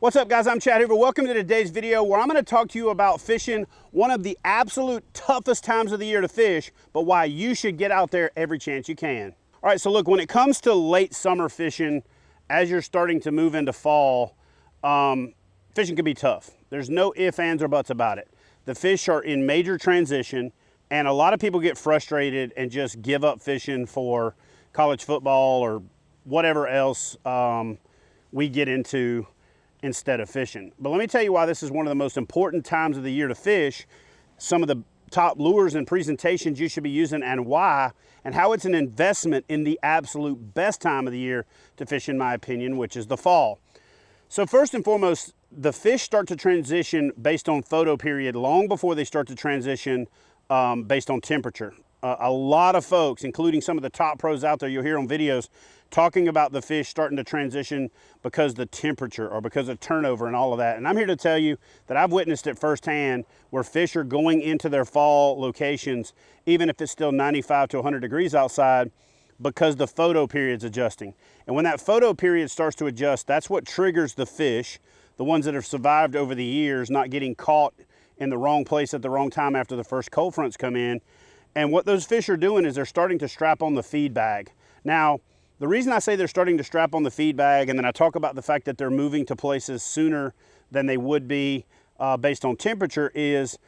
What's up, guys? I'm Chad Hoover. Welcome to today's video where I'm going to talk to you about fishing one of the absolute toughest times of the year to fish, but why you should get out there every chance you can. All right, so look, when it comes to late summer fishing, as you're starting to move into fall, fishing can be tough. There's no ifs, ands, or buts about it. The fish are in major transition, and a lot of people get frustrated and just give up fishing for college football or whatever else we get into instead of fishing. But let me tell you why this is one of the most important times of the year to fish, some of the top lures and presentations you should be using and why, and how it's an investment in the absolute best time of the year to fish, in my opinion, which is the fall. So first and foremost, the fish start to transition based on photo period long before they start to transition based on temperature. A lot of folks, including some of the top pros out there, you'll hear on videos talking about the fish starting to transition because of the temperature or because of turnover and all of that. And I'm here to tell you that I've witnessed it firsthand where fish are going into their fall locations, even if it's still 95 to 100 degrees outside, because the photo period's adjusting. And when that photo period starts to adjust, that's what triggers the fish, the ones that have survived over the years, not getting caught in the wrong place at the wrong time after the first cold fronts come in. And what those fish are doing is they're starting to strap on the feed bag. Now, the reason I say they're starting to strap on the feed bag, and then I talk about the fact that they're moving to places sooner than they would be based on temperature, is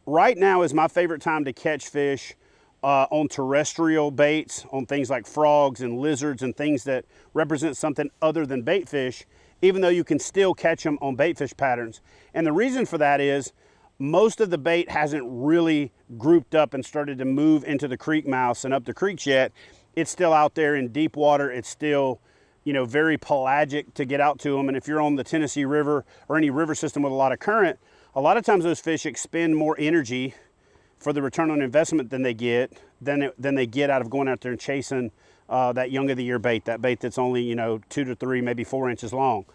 right now is my favorite time to catch fish on terrestrial baits, on things like frogs and lizards and things that represent something other than bait fish, even though you can still catch them on bait fish patterns. And the reason for that is most of the bait hasn't really grouped up and started to move into the creek mouths and up the creeks yet. It's still out there in deep water. It's still, you know, very pelagic to get out to them. And if you're on the Tennessee River or any river system with a lot of current, a lot of times those fish expend more energy for the return on investment than they get out of going out there and chasing that young of the year bait, that bait that's only, 2 to 3, maybe 4 inches long.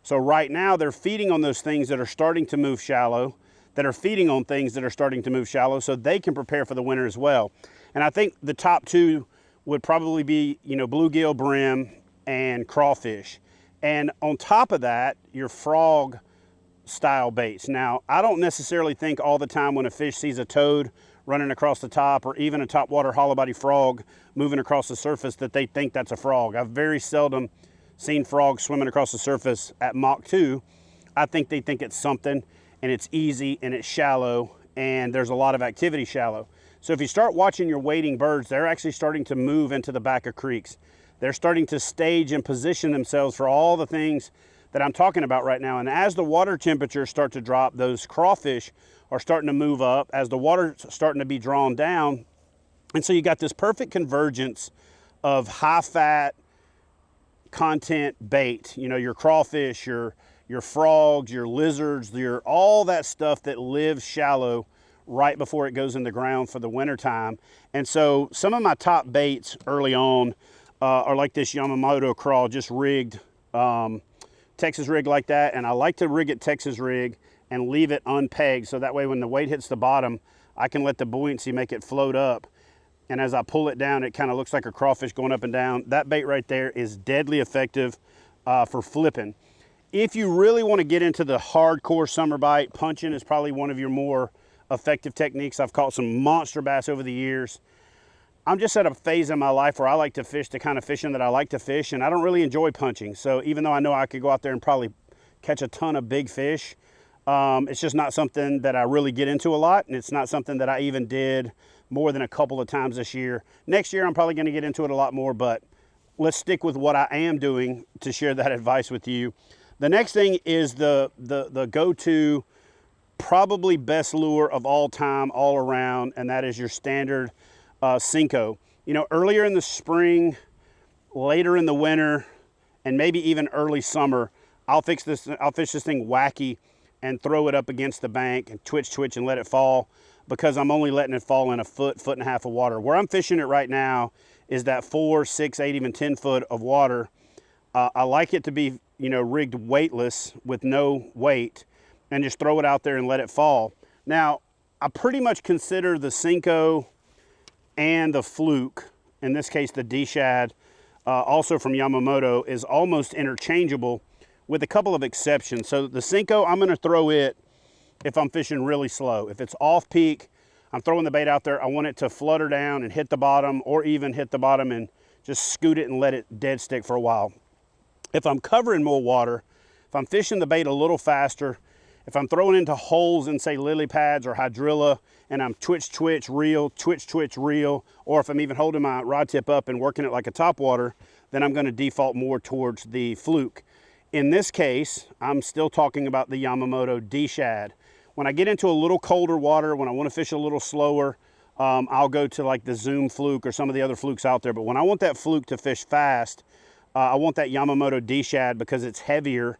So right now they're feeding on those things that are starting to move shallow, that are feeding on things that are starting to move shallow so they can prepare for the winter as well. And I think the top two would probably be, bluegill, brim, and crawfish. And on top of that, your frog style baits. Now, I don't necessarily think all the time when a fish sees a toad running across the top or even a topwater hollow body frog moving across the surface that they think that's a frog. I've very seldom seen frogs swimming across the surface at Mach 2. I think they think it's something, and it's easy and it's shallow, and there's a lot of activity shallow. So if you start watching your wading birds, they're actually starting to move into the back of creeks. They're starting to stage and position themselves for all the things that I'm talking about right now. And as the water temperatures start to drop, those crawfish are starting to move up as the water's starting to be drawn down. And so you got this perfect convergence of high fat content bait, your crawfish, your frogs, your lizards, all that stuff that lives shallow right before it goes in the ground for the winter time. And so some of my top baits early on are like this Yamamoto craw, just rigged, Texas rig like that. And I like to rig it Texas rig and leave it unpegged, so that way when the weight hits the bottom, I can let the buoyancy make it float up. And as I pull it down, it kind of looks like a crawfish going up and down. That bait right there is deadly effective for flipping. If you really want to get into the hardcore summer bite, punching is probably one of your more effective techniques. I've caught some monster bass over the years. I'm just at a phase in my life where I like to fish the kind of fishing that I like to fish, and I don't really enjoy punching. So even though I know I could go out there and probably catch a ton of big fish, it's just not something that I really get into a lot, and it's not something that I even did more than a couple of times this year. Next year I'm probably going to get into it a lot more, but let's stick with what I am doing to share that advice with you. The next thing is the go-to, probably best lure of all time, all around, and that is your standard Sinko. Earlier in the spring, later in the winter, and maybe even early summer, I'll fish this thing wacky and throw it up against the bank and twitch and let it fall, because I'm only letting it fall in a foot and a half of water. Where I'm fishing it right now is that 4, 6, 8, even 10 foot of water. I like it to be, rigged weightless with no weight, and just throw it out there and let it fall. Now, I pretty much consider the Sinko and the Fluke, in this case the D-Shad, also from Yamamoto, is almost interchangeable with a couple of exceptions. So the Sinko, I'm gonna throw it if I'm fishing really slow. If it's off peak, I'm throwing the bait out there, I want it to flutter down and hit the bottom, or even hit the bottom and just scoot it and let it dead stick for a while. If I'm covering more water, if I'm fishing the bait a little faster, if I'm throwing into holes in, say, lily pads or hydrilla, and I'm twitch, reel, twitch, reel, or if I'm even holding my rod tip up and working it like a topwater, then I'm gonna default more towards the Fluke. In this case, I'm still talking about the Yamamoto D-Shad. When I get into a little colder water, when I want to fish a little slower, I'll go to like the Zoom Fluke or some of the other Flukes out there. But when I want that Fluke to fish fast, I want that Yamamoto D-Shad because it's heavier.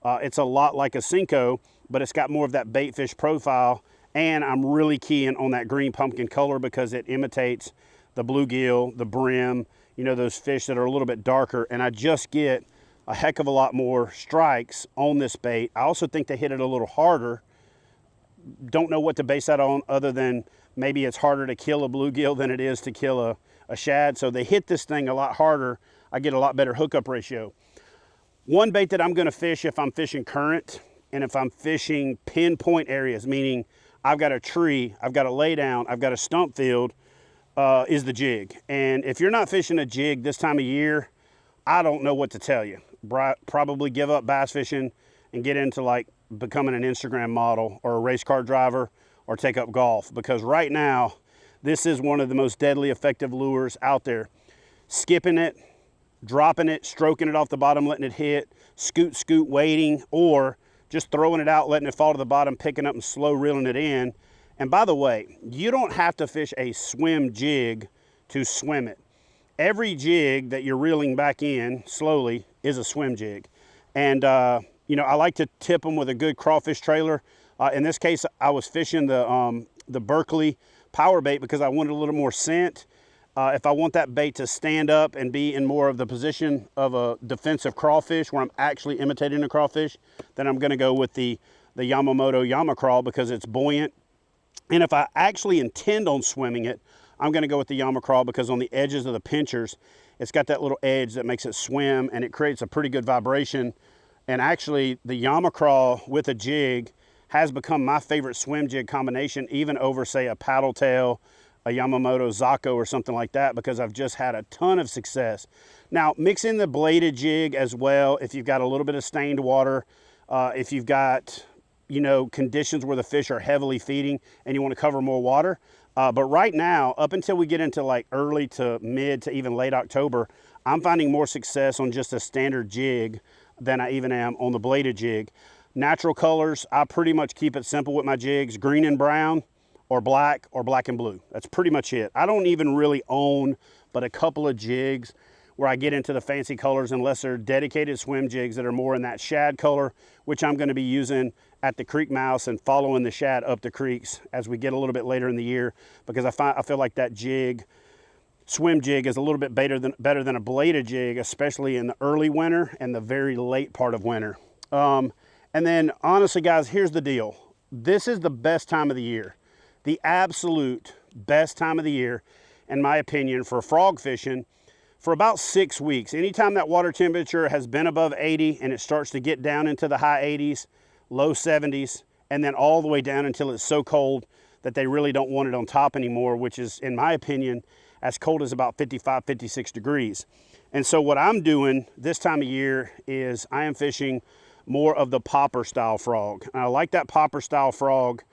It's a lot like a Sinko, but it's got more of that bait fish profile. And I'm really keying on that green pumpkin color because it imitates the bluegill, the brim, you know, those fish that are a little bit darker. And I just get a heck of a lot more strikes on this bait. I also think they hit it a little harder. Don't know what to base that on other than maybe it's harder to kill a bluegill than it is to kill a shad. So they hit this thing a lot harder. I get a lot better hookup ratio. One bait that I'm gonna fish if I'm fishing current and if I'm fishing pinpoint areas, meaning I've got a tree, I've got a lay down, I've got a stump field, is the jig. And if you're not fishing a jig this time of year, I don't know what to tell you. Probably give up bass fishing and get into like becoming an Instagram model or a race car driver or take up golf, because right now this is one of the most deadly effective lures out there. Skipping it, dropping it, stroking it off the bottom, letting it hit, scoot, waiting, or just throwing it out, letting it fall to the bottom, picking up and slow reeling it in. And by the way, you don't have to fish a swim jig to swim it. Every jig that you're reeling back in slowly is a swim jig. And you know, I like to tip them with a good crawfish trailer. In this case, I was fishing the Berkeley power bait because I wanted a little more scent. If I want that bait to stand up and be in more of the position of a defensive crawfish where I'm actually imitating a crawfish, then I'm gonna go with the Yamamoto Yamacraw because it's buoyant. And if I actually intend on swimming it, I'm gonna go with the Yamacraw because on the edges of the pinchers, it's got that little edge that makes it swim and it creates a pretty good vibration. And actually the Yamacraw with a jig has become my favorite swim jig combination, even over say a paddle tail, a Yamamoto Zako or something like that, because I've just had a ton of success. Now mix in the bladed jig as well if you've got a little bit of stained water, if you've got, you know, conditions where the fish are heavily feeding and you want to cover more water. But right now, up until we get into like early to mid to even late October, I'm finding more success on just a standard jig than I even am on the bladed jig. Natural colors, I pretty much keep it simple with my jigs, green and brown or black and blue. That's pretty much it. I don't even really own but a couple of jigs where I get into the fancy colors unless they're dedicated swim jigs that are more in that shad color, which I'm gonna be using at the creek mouths and following the shad up the creeks as we get a little bit later in the year, because I feel like that jig, swim jig, is a little bit better than a bladed jig, especially in the early winter and the very late part of winter. And then honestly guys, here's the deal. This is the best time of the year. The absolute best time of the year, in my opinion, for frog fishing for about 6 weeks. Anytime that water temperature has been above 80 and it starts to get down into the high 80s, low 70s, and then all the way down until it's so cold that they really don't want it on top anymore, which is, in my opinion, as cold as about 55, 56 degrees. And so what I'm doing this time of year is I am fishing more of the popper style frog. And I like that popper style frog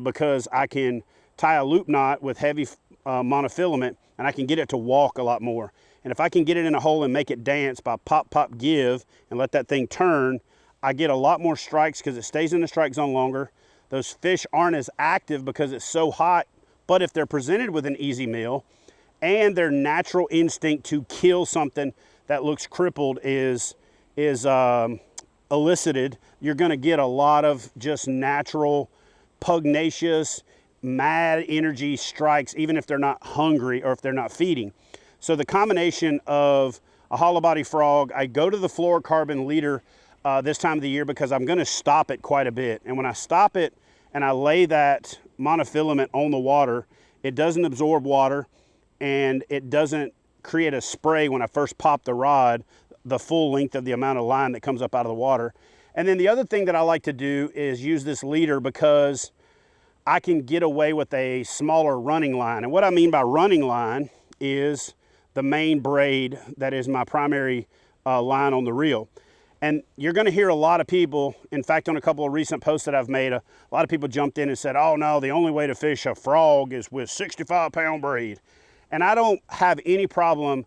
because I can tie a loop knot with heavy monofilament and I can get it to walk a lot more. And if I can get it in a hole and make it dance by pop, pop, give, and let that thing turn, I get a lot more strikes because it stays in the strike zone longer. Those fish aren't as active because it's so hot, but if they're presented with an easy meal and their natural instinct to kill something that looks crippled is elicited, you're gonna get a lot of just natural, pugnacious, mad energy strikes, even if they're not hungry or if they're not feeding. So the combination of a hollow body frog, I go to the fluorocarbon leader this time of the year because I'm gonna stop it quite a bit. And when I stop it and I lay that monofilament on the water, it doesn't absorb water and it doesn't create a spray when I first pop the rod. the full length of the amount of line that comes up out of the water. And then the other thing that I like to do is use this leader because I can get away with a smaller running line. And what I mean by running line is the main braid that is my primary line on the reel. And you're gonna hear a lot of people, in fact, on a couple of recent posts that I've made, a lot of people jumped in and said, oh no, the only way to fish a frog is with 65-pound braid. And I don't have any problem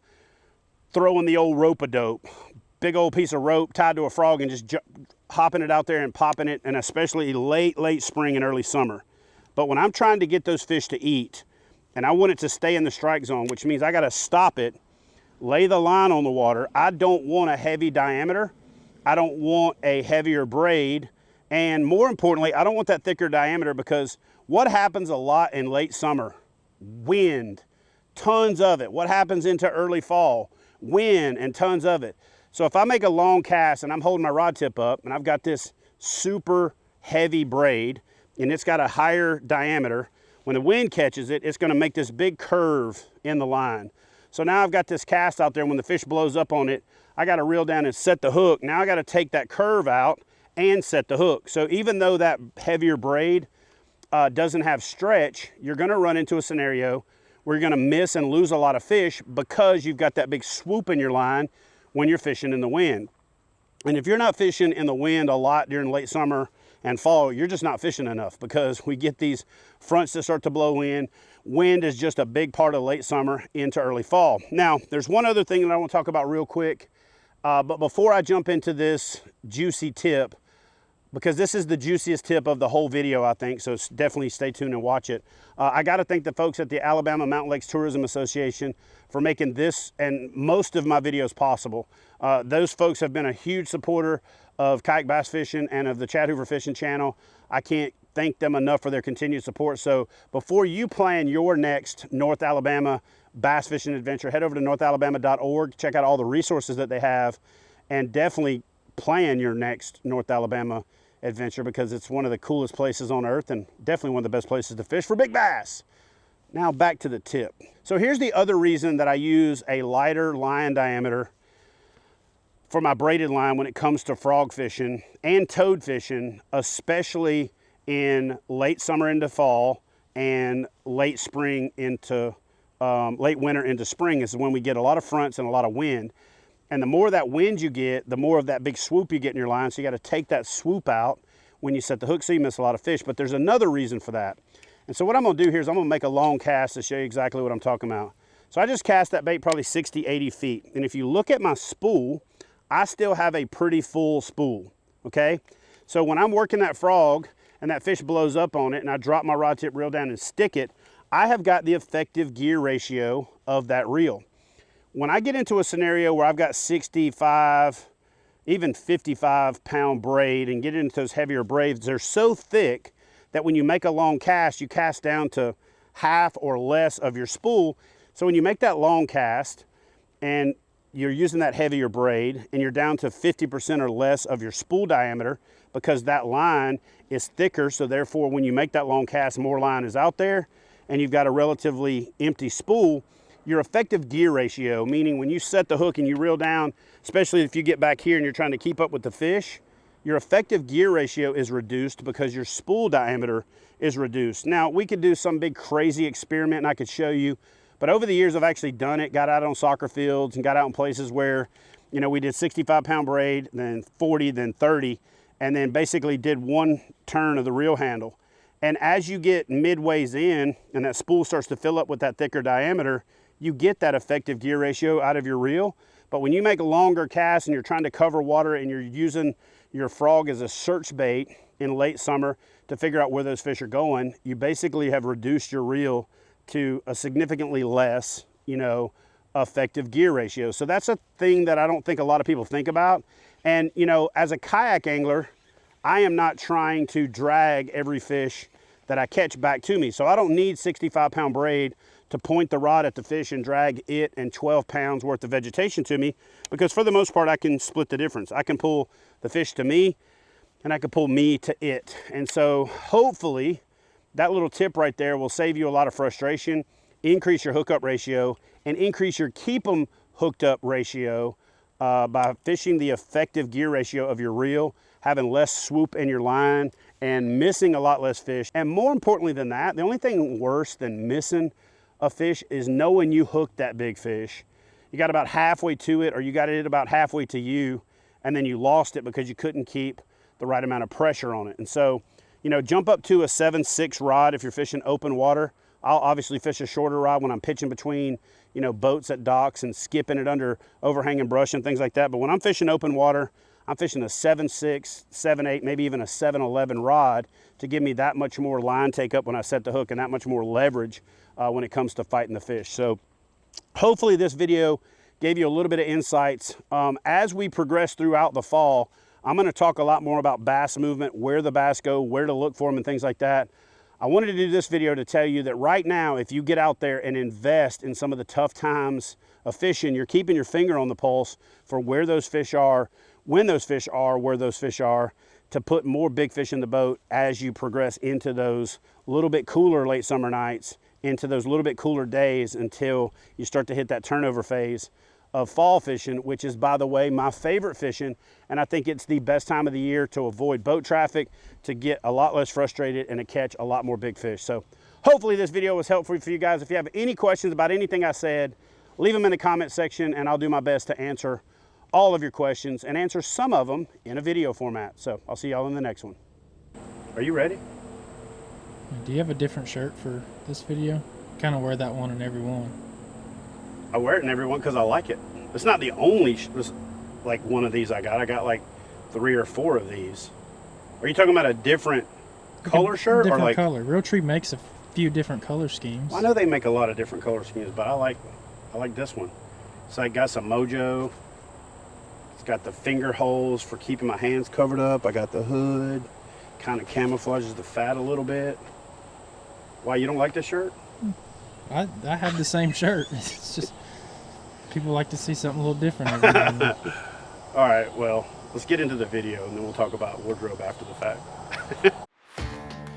throwing the old rope-a-dope, big old piece of rope tied to a frog and just hopping it out there and popping it, and especially late spring and early summer. But when I'm trying to get those fish to eat, and I want it to stay in the strike zone, which means I gotta stop it, lay the line on the water. I don't want a heavy diameter. I don't want a heavier braid. And more importantly, I don't want that thicker diameter, because what happens a lot in late summer? Wind, tons of it. What happens into early fall? Wind and tons of it. So if I make a long cast and I'm holding my rod tip up and I've got this super heavy braid and it's got a higher diameter, when the wind catches it, it's gonna make this big curve in the line. So now I've got this cast out there, and when the fish blows up on it, I gotta reel down and set the hook. Now I gotta take that curve out and set the hook. So even though that heavier braid doesn't have stretch, you're gonna run into a scenario where you're gonna miss and lose a lot of fish because you've got that big swoop in your line when you're fishing in the wind. And if you're not fishing in the wind a lot during late summer and fall, you're just not fishing enough, because we get these fronts that start to blow in. Wind is just a big part of late summer into early fall. Now, there's one other thing that I want to talk about real quick, but before I jump into this juicy tip, because this is the juiciest tip of the whole video, I think, so definitely stay tuned and watch it. I got to thank the folks at the Alabama Mountain Lakes Tourism Association for making this and most of my videos possible. Those folks have been a huge supporter of kayak bass fishing and of the Chad Hoover Fishing Channel. I can't thank them enough for their continued support. So before you plan your next North Alabama bass fishing adventure, head over to northalabama.org, check out all the resources that they have, and definitely plan your next North Alabama adventure, because it's one of the coolest places on earth and definitely one of the best places to fish for big bass. Now back to the tip. So here's the other reason that I use a lighter line diameter for my braided line when it comes to frog fishing and toad fishing, especially in late summer into fall and late spring into late winter into spring, is when we get a lot of fronts and a lot of wind. And the more that wind you get, the more of that big swoop you get in your line. So you got to take that swoop out when you set the hook, so you miss a lot of fish. But there's another reason for that. And so what I'm going to do here is I'm going to make a long cast to show you exactly what I'm talking about. So I just cast that bait probably 60, 80 feet. And if you look at my spool, I still have a pretty full spool, okay? So when I'm working that frog and that fish blows up on it and I drop my rod tip, reel down and stick it, I have got the effective gear ratio of that reel. When I get into a scenario where I've got 65, even 55-pound braid and get into those heavier braids, they're so thick that when you make a long cast, you cast down to half or less of your spool. So when you make that long cast and you're using that heavier braid and you're down to 50% or less of your spool diameter, because that line is thicker, so therefore when you make that long cast, more line is out there, and you've got a relatively empty spool, your effective gear ratio, meaning when you set the hook and you reel down, especially if you get back here and you're trying to keep up with the fish, your effective gear ratio is reduced because your spool diameter is reduced. Now, we could do some big crazy experiment and I could show you, but over the years I've actually done it, got out on soccer fields and got out in places where, you know, we did 65-pound braid, then 40, then 30, and then basically did one turn of the reel handle. And as you get midways in and that spool starts to fill up with that thicker diameter, you get that effective gear ratio out of your reel. But when you make a longer cast and you're trying to cover water and you're using your frog as a search bait in late summer to figure out where those fish are going, you basically have reduced your reel to a significantly less, you know, effective gear ratio. So that's a thing that I don't think a lot of people think about. And, you know, as a kayak angler, I am not trying to drag every fish that I catch back to me. So I don't need 65-pound braid to point the rod at the fish and drag it and 12 pounds worth of vegetation to me, because for the most part, I can split the difference. I can pull the fish to me and I can pull me to it. And so hopefully that little tip right there will save you a lot of frustration, increase your hookup ratio, and increase your keep them hooked up ratio by fishing the effective gear ratio of your reel, having less swoop in your line, and missing a lot less fish. And more importantly than that, the only thing worse than missing a fish is knowing you hooked that big fish. You got about halfway to it, or you got it about halfway to you, and then you lost it because you couldn't keep the right amount of pressure on it. And so, you know, jump up to a 7/6 rod if you're fishing open water. I'll obviously fish a shorter rod when I'm pitching between, you know, boats at docks and skipping it under overhanging brush and things like that. But when I'm fishing open water, I'm fishing a 7/6, 7/8, maybe even a 7/11 rod to give me that much more line take up when I set the hook and that much more leverage when it comes to fighting the fish. So hopefully this video gave you a little bit of insights. As we progress throughout the fall, I'm going to talk a lot more about bass movement, where the bass go, where to look for them and things like that. I wanted to do this video to tell you that right now, if you get out there and invest in some of the tough times of fishing, you're keeping your finger on the pulse for where those fish are, when those fish are, where those fish are, to put more big fish in the boat as you progress into those little bit cooler late summer nights, into those little bit cooler days until you start to hit that turnover phase of fall fishing, which is, by the way, my favorite fishing. And I think it's the best time of the year to avoid boat traffic, to get a lot less frustrated and to catch a lot more big fish. So hopefully this video was helpful for you guys. If you have any questions about anything I said, leave them in the comment section and I'll do my best to answer all of your questions and answer some of them in a video format. So I'll see y'all in the next one. Are you ready? Do you have a different shirt for this video? Kind of wear that one in every one. I wear it in every one because I like it. It's not the only like one of these I got. I got like 3 or 4 of these. Are you talking about a different color shirt? Different or like color. Realtree makes a few different color schemes. Well, I know they make a lot of different color schemes, but I like this one. So I got some mojo. It's got the finger holes for keeping my hands covered up. I got the hood. Kind of camouflages the fat a little bit. Why, you don't like this shirt? I have the same shirt. It's just people like to see something a little different every now and then. All right, well, let's get into the video and then we'll talk about wardrobe after the fact.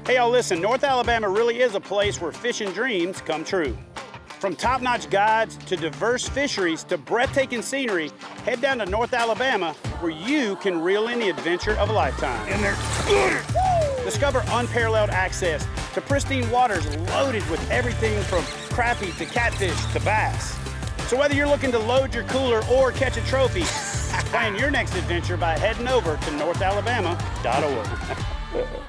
Hey, y'all, listen, North Alabama really is a place where fishing dreams come true. From top-notch guides to diverse fisheries to breathtaking scenery, head down to North Alabama where you can reel in the adventure of a lifetime. And they're good! Discover unparalleled access to pristine waters loaded with everything from crappie to catfish to bass. So whether you're looking to load your cooler or catch a trophy, plan your next adventure by heading over to NorthAlabama.org.